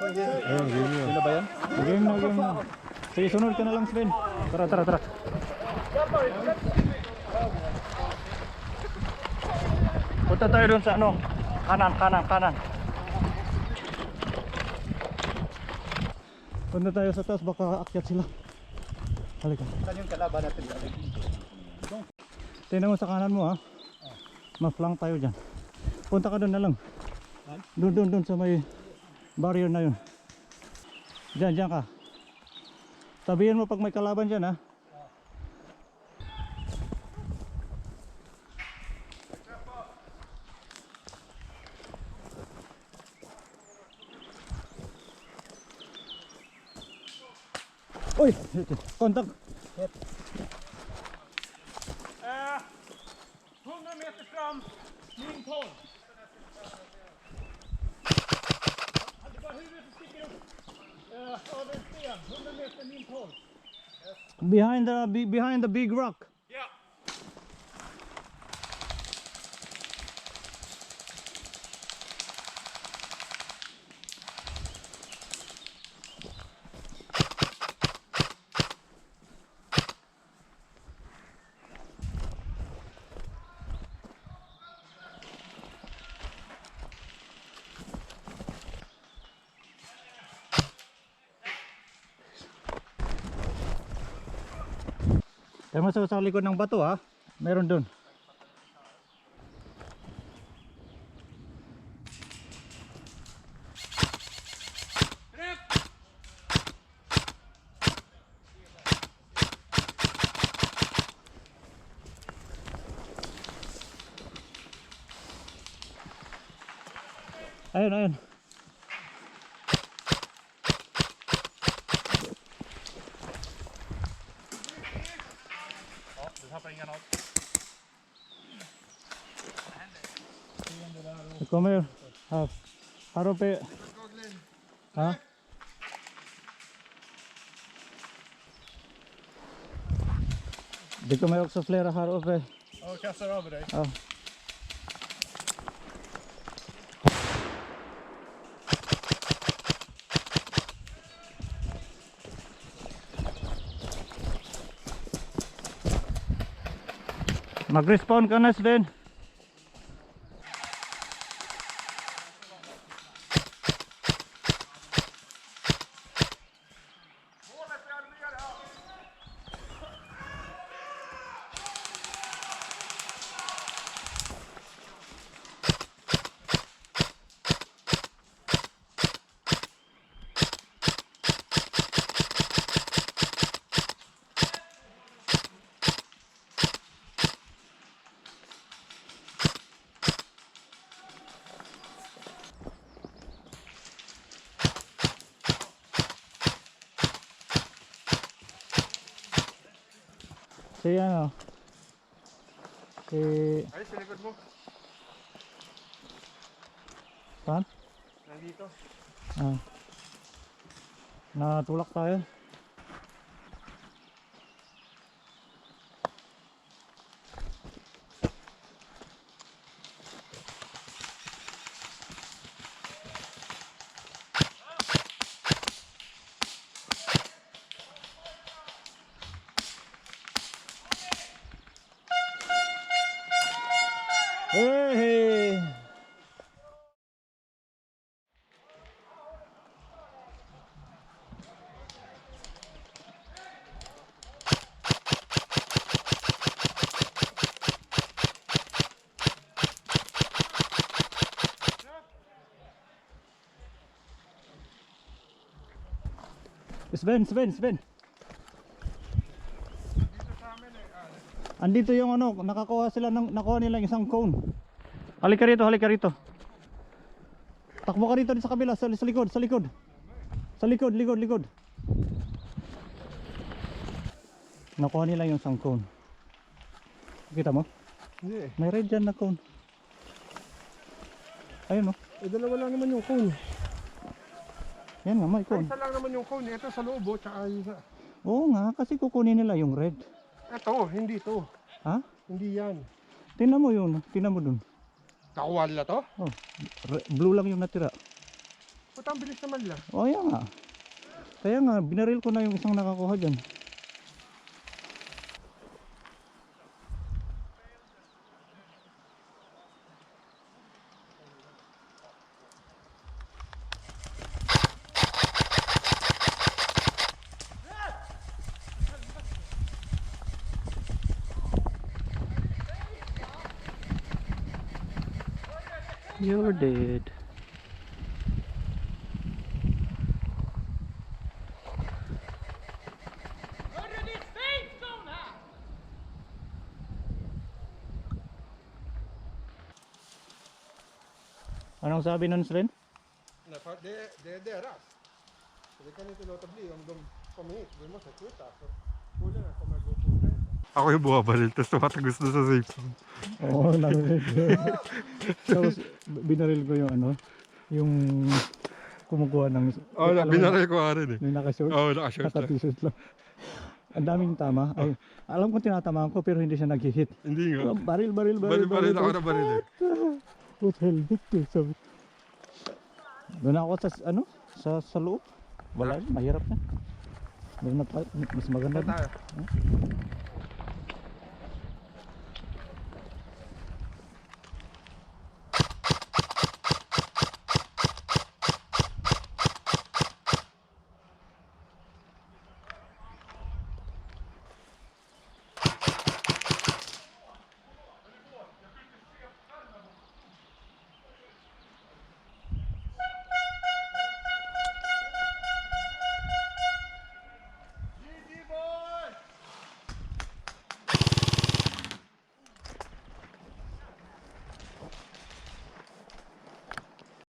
Ayun, game yun. Sino ba yan? Game na, game na. Sige, sunod ka na lang, Sven. Tara, tara, tara. Punta tayo dun sa ano. Kanan, kanan, kanan. Punta tayo sa taas, baka akyat sila. Halika. Saan yung kalaban natin? Tingnan mo sa kanan mo, ha. Ma-flank tayo dyan. Punta ka dun na lang. Dun sa may barrier na yun. Diyan ka. Sabihin mo pag may kalaban dyan, ha. Uy! Kontak! 100 meter fram, min koll. Det var huvudet som sticker upp. Över en sten, 100 meter min koll. Behind the big rock. Ja. Kaya mo sa likod ng bato, ha. Meron dun. Ayun, ayun. Kom här. Här uppe. Ja. Det kommer också flera här uppe. Ja, kastar över dig. Ja. Mag-respawn ka na, Sven. Si ano? Si... Ay, sa likod mo. Saan? Nandito. Ah. Natulak tayo. Hey! Sven. Andito yung ano, nakakuha sila ng nakuha nila isang cone. Halika rito. Takbo ka rito sa kabila, sa likod. Sa likod. Nakuha nila yung isang cone. Kita mo? Hindi. May red dyan na cone. Ayun, no? Eh, dalawa lang naman yung cone. Yan nga, may Ay, cone. isa lang naman yung cone. Ito sa loob, tsaka isa. Oo nga, kasi kukunin nila yung red. Ito, hindi to. Ha? Hindi yan. Tingnan mo yun, tingnan mo dun. Nakuha nila to? Oh, blue lang yung natira. Puta, ang bilis naman lang. O yan nga. Kaya nga, binaril ko na yung isang nakakuha dyan. You're dead. Anong sabi nun, Sren? Det är deras. Så det kan inte låta bli om de kommer hit. Vi måste skjuta. Så polerna kommer gå på gränsen. Ako yung buwabalil, tapos tumatagos na sa safe zone. Oo, narinig ko. Tapos binaril ko yung ano, yung kumukuha ng... Oo, binaril ko nga rin eh. Yung naka-short. Oo, naka-short na. Naka-t-shirt lang. Ang daming tama. Ay, alam ko tinatamaan ko pero hindi siya nag-hit. Hindi nga. Baril. Baril ako na baril eh. What helmet sabi. Doon ako sa ano, sa loob. Wala, mahirap na. Doon na mas maganda. Tayo.